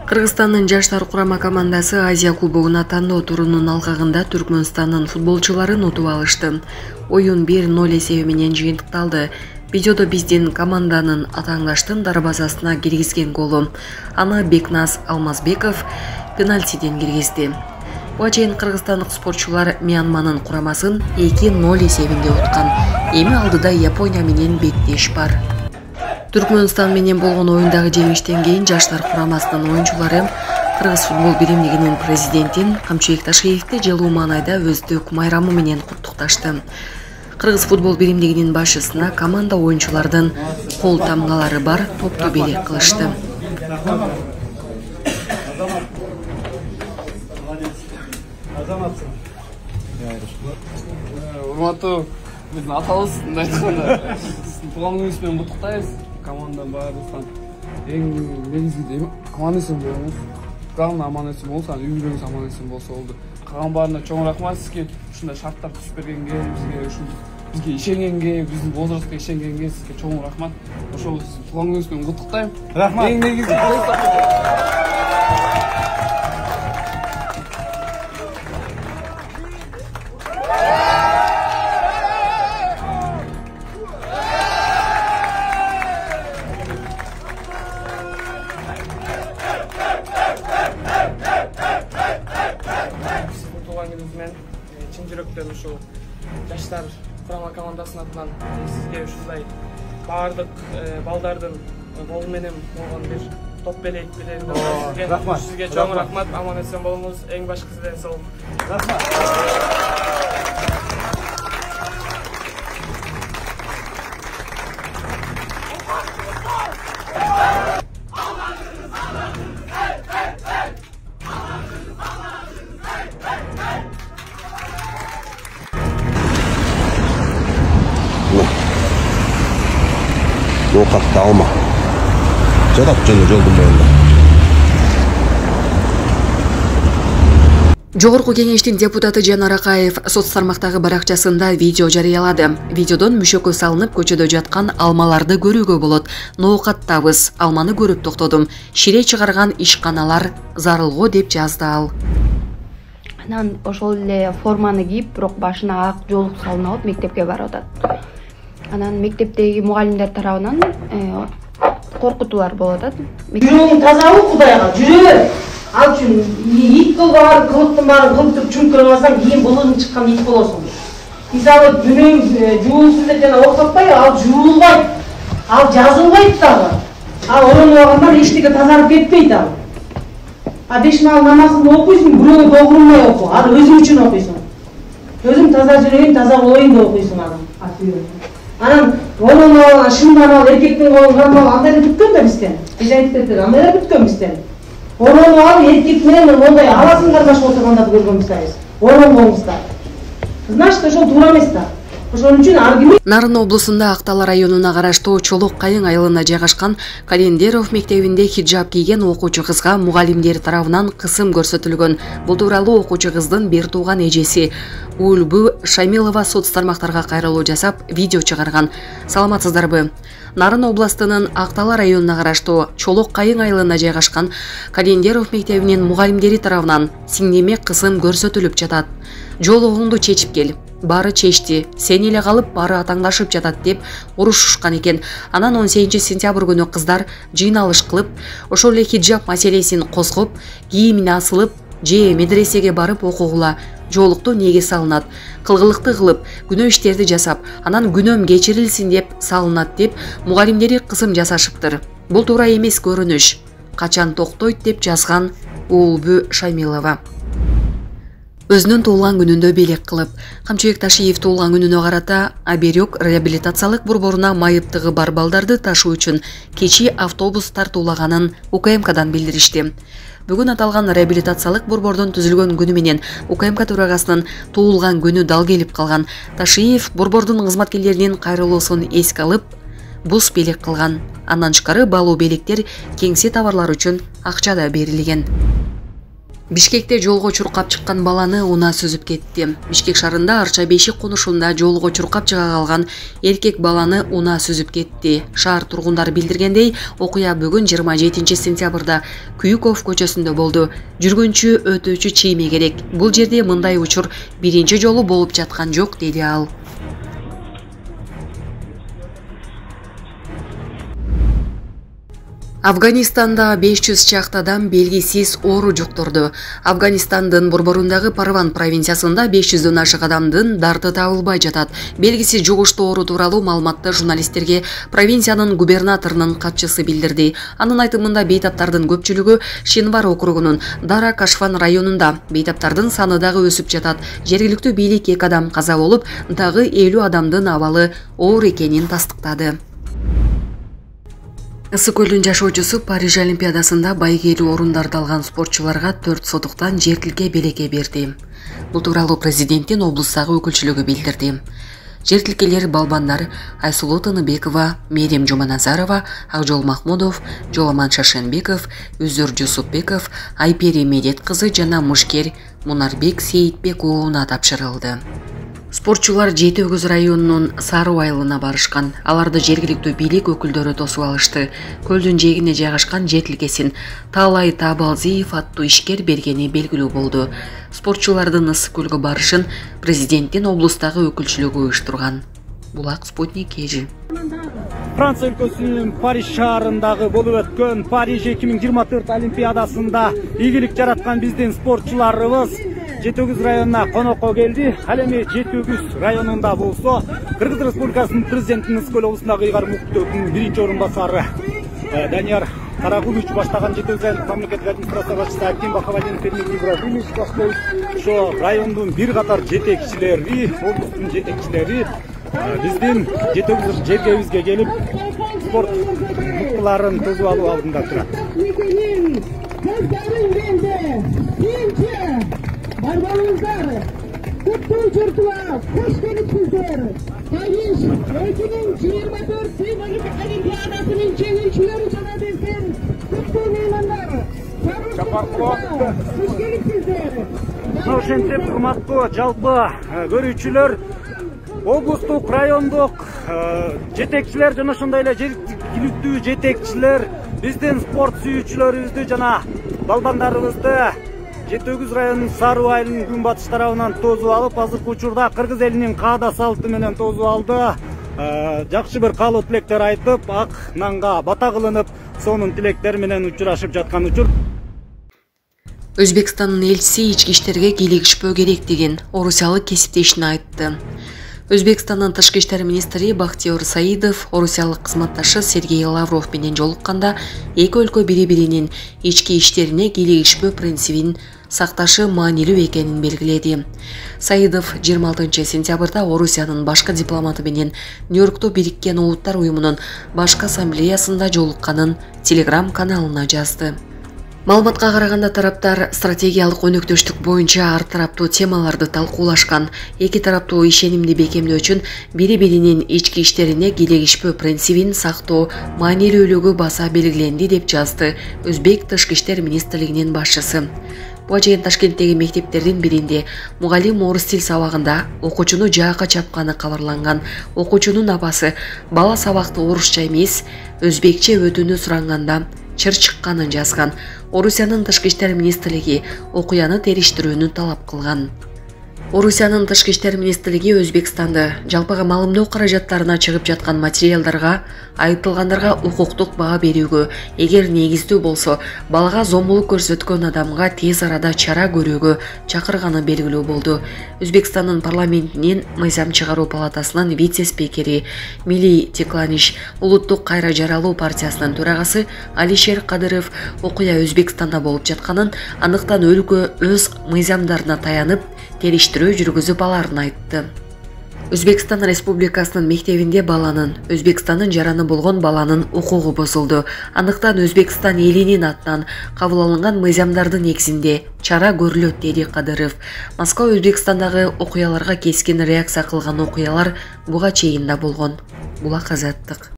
Кыргызстандын жаштар курама командасы Азия кубогуна тандоо турунун алкагында Түркмөнстандын футболчуларын утуп алышты. Оюн 1-0 эсеби менен жыйынтыкталды. Видеодо биздин команданын атаңдаштын дарбазасына киргизген голу. Аны Бекназ Алмазбеков пенальтиден киргизди. Буга чейин кыргызстандык спортчулар Мьянманын курамасын 2-0 эсебинде уткан. Эми алдыда Япония менен беттеш бар. Түркмөнстан менен болгон оюндагы жеңиштен кийин жаштар курамасынын оюнчулары Кыргыз футбол биримдигинин президентин Камчыбек Ташиевди жылуу маанайда өздүк майрамы менен куттукташты. Кыргыз футбол биримдигинин башчысына команда оюнчулардын кол тамгалары бар топту белек кылышты. Урматтуу биздин атабыз мындай айтканда туулган менен куттуктайбыз. Команданын баарыбыздан эң негизгиси аман эсен болуңуз. Главный аман эсен болсо, үйүңүз аман эсен болсо болду. Калган баарына чоң рахмат сизге, ушундай шарттар түзүп бергенге, бизге ишенгенге, биздин возрастка ишенгенге сизге чоң рахмат. Ошол туулган менен куттуктайм. Рахмат. Эң негизи чын жүрөктөн ушул жаштар курама командасынын атынан сизге ушундай баардык балдардын колу менен болгон бир топ белек билем. Сизге чоң рахмат, аман эсен болуңуз, эң башкысы ден соолук. Рахмат. Ноокатты алма. Жатат жана жолдун боюнда. Жогорку кеңештин депутаты Жанар Акаев соц тармактагы баракчасында видео жарыялады. Видеодон мүшөккө салынып көчөдө жаткан алмаларды көрүүгө болот. Ноокаттабыз, алманы көрүп токтодум. Шире чыгарган ишканалар зарылго деп жазды ал. Анан ошол эле форманы кийип, бирок башына ак жолук салынып алып мектепке барып атат. Анан мектептеги мугалимдер тарабынан коркутуулар болуп атат. Жүрөгүң тазабы Кудайга, жүрө. Ал үчүн ит болбаган кылыктын баарын кылып туруп чүнкөрүп кийин булуң чыккан ит болосуң. Мисалы дүнөң жуулсун деп жана октотпай, ал жуулбайт. Ал жазылбайт дагы. Ал оронуп алгандан эчтеке тазарып кетпейт ал. А бешмал намазыңды окуйсуң, бирөөгө тогурулмай оку. Ал өзүң үчүн окуйсуң. Өзүң таза жүрөйүн, таза болоюн деп окуйсуң аны. Анан оронуп алган шындан ал эркектин колун кармап андай бүткөн да бизден. Биз айтып андай бүткөн бизден. Оронуп алып эркек менен мондай аласын кармашып отургандарды көргөнбүз. Оронгонбузда. Значит, ошол туура эмес да. Ошон үчүн аргумент. Нарын облусунда Актала районуна караштуу Чолок Кайың айылына жайгашкан Календеров мектебинде хиджаб кийген окуучу кызга мугалимдер тарабынан кысым көрсөтүлгөн. Бул тууралуу окуучу кыздын бир тууган эжеси Ульбу Шамилова соц тармактарга кайрылуу жасап, видео чыгарган. Саламатсыздарбы? Нарын областынын Актала районуна караштуу Чолок Кайың айылына жайгашкан Календеров мектебинин мугалимдери тарабынан сиңдеме кысым көрсөтүлүп жатат. Жолугуңду чечип кел. Бары чечти, сен эле калып бары атаңдашып жатат деп урушушкан экен. Анан 18 сентябрь күнү кыздар жыйналыш кылып, ошол эле хиджаб маселесин козгоп, кийимин асылып, же медресеге барып окугула. Жолукту неге салынат? Кылгылыкты кылып, күнөө иштерди жасап, анан күнөөм кечирилсин деп салынат деп мугалимдери кысым жасашыптыр. Бул туура эмес көрүнүш. Качан токтойт деп жазган Ульбу Шамилова. Өзүнүн туулган күнүндө белек кылып, Камчыбек Ташиев туулган күнүнө карата Аберек реабилитациялык борборуна майыптыгы бар балдарды ташуу үчүн кечи автобус тартуулаганын УКМКдан билдиришти. Бүгүн аталган реабилитациялык борбордун түзүлгөн күнү менен УКМК төрагасынын туулган күнү дал келип калган. Ташиев борбордун кызматкерлеринин кайрылуусун эске алып, бус белек кылган. Андан тышкары балуу белектер кеңсе товарлар үчүн акча да берилген. Бишкекте жолго чуркап чыккан баланы унаа сүзүп кетти. Бишкек шаарында Арча Бешик конушунда жолго чуркап чыга калган эркек баланы унаа сүзүп кетти. Шаар тургундары билдиргендей, окуя бүгүн 27 сентябрда Күйүков көчөсүндө болду. Жүргүнчү өтүүчү чийме керек. Бул жерде мындай учур биринчи жолу болуп жаткан жок, деди ал. Афганистанда 500 чакты адам белгисиз оору жуктурду. Афганистандын борборундагы Парван провинциясында 500дөн ашык адамдын дарты табылбай жатат. Белгисиз жугуштуу оору тууралуу маалыматты журналисттерге провинциянын губернаторунун катчысы билдирди. Анын айтымында бейтаптардын көпчүлүгү Шинвар округунун Дара Кашфан районунда. Бейтаптардын саны дагы өсүп жатат. Жергиликтүү бийлик 2 адам каза болуп, дагы 50 адамдын абалы оор экенин тастыктады. Ысык көлдүн жашоочусу Париж Олимпиадасында байгелүү орундарды алган спортчуларга 4 сотуктан жер тилке белеке берди. Бул тууралуу президенттин облустагы өкүлчүлүгү билдирди. Жер тилкелер балбандар Айсулуу Тыныбекова, Мерим Жуманазарова, Акжол Махмудов, Жоламан Шашенбеков, Үзүр Жусупбеков, Айпери Медет кызы жана мушкер Мунарбек Сейитбек уулуна тапшырылды. Спортчулар Жети Өгүз районунун Саруу айылына барышкан. Аларды жергиликтүү бийлик өкүлдөрү тосуп алышты. Көлдүн жээгине жайгашкан жер тилкесин Таалай Таабалзиев аттуу ишкер бергени белгилүү болду. Спортчулардын ысык көлгө барышын президенттин облустагы өкүлчүлүгү уюштурган. Булак Спутник KG. Франция өлкөсүнүн Париж шаарындагы болуп өткөн Париж 2024 Олимпиадасында ийгилик жараткан биздин спортчуларыбыз Жети Өгүз районуна конокко келди. Ал эми Жети Өгүз районунда болсо, Кыргыз Республикасынын президентинин ысык көл облусундагы ыйгар муктөбүнүн биринчи орун басары Данияр Карагулович баштаган Жети Өгүз районундук мамлекеттик администрация башчысы Аким Бахавалдин Ибрагимович баштаган ошо райондун бир катар жетекчилери, облустун жетекчилери биздин Жети Өгүз жергебизге келип спорт муктуларын тосуп алуу алдында турат. Barbarızlar, kutlu çocuklar, hoş gelipsizler. Paris 2024 Olimpiyadasının çeviricileri sana desin. Kutlu meymanlar. Hoş gelipsizler. Ошентип, урматтуу жалпы көрүүчүлөр, облустук, райондук жетекчилер жана ошондой эле жергиликтүү жетекчилер биздин спорт сүйүүчүлөрүбүздү жана балбандарыбызды Жети Өгүз районунун Саруу айылынын күн батыш тарабынан тосуп алып, азыркы учурда кыргыз элинин каада салты менен тосуп алды. Жакшы бир каалоо тилектер айтып, ак нанга бата кылынып, сонун тилектер менен учурашып жаткан учур. Өзбекстандын элчиси ички иштерге кийлигишпөө керек деген орусиялык кесиптешин айтты. Өзбекстандын тышкы иштер министри Бахтиёр Саидов орусиялык кызматташы Сергей Лавров менен жолукканда эки өлкө бири-биринин ички иштерине кийлигишпөө принцибин сакташы маанилүү экенин белгиледи. Саидов 26 сентябрда Орусиянын башкы дипломаты менен Нью-Йоркто Бириккен Улуттар уюмунун башкы ассамблеясында жолукканын Telegram каналына жазды. Маалыматка караганда тараптар стратегиялык өнөктөштүк боюнча ар тараптуу темаларды талкуулашкан. Эки тараптуу ишенимди бекемдөө үчүн бири-биринин ички иштерине кийлигишпөө принцибин сактоо маанилүүлүгү баса белгиленди деп жазды Өзбек тышкы иштер министрлигинин башчысы. Бул жайын Ташкенттеги мектептердин биринде мугалим орус тил сабагында окуучуну жаакка чапканы кабарланган. Окуучунун апасы бала сабакты орусча эмес, өзбекче өтүүнү суранганда чыр чыкканын жазган. Орусиянын тышкы иштер министрлиги окуяны териштирүүнү талап кылган. Орусиянын тышкы иштер министрлиги Өзбекстанды жалпыга маалымдоо каражаттарына чыгып жаткан материалдарга, айтылгандарга укуктук баа берүүгө, эгер негиздүү болсо, балага зомбулук көрсөткөн адамга тез арада чара көрүүгө чакырганы белгилүү болду. Өзбекстандын парламентинин мыйзам чыгаруу палатасынын вице-спикери Мили Текланиш, улуттук кайра жаралуу партиясынын төрагасы Алишер Кадыров окуя Өзбекстанда болуп жатканын, андыктан өлкө өз мыйзамдарына таянып териштирүү жүргүзүп аларын айтты. Өзбекстан Республикасынын мектебинде баланын, Өзбекстандын жараны болгон баланын укугу бузулду. Андыктан Өзбекстан элинин атынан кабыл алынган мыйзамдардын негизинде чара көрүлөт, деди Кадыров. Москва Өзбекстандагы окуяларга кескин реакция кылган окуялар буга чейин да болгон. Булак Азаттык.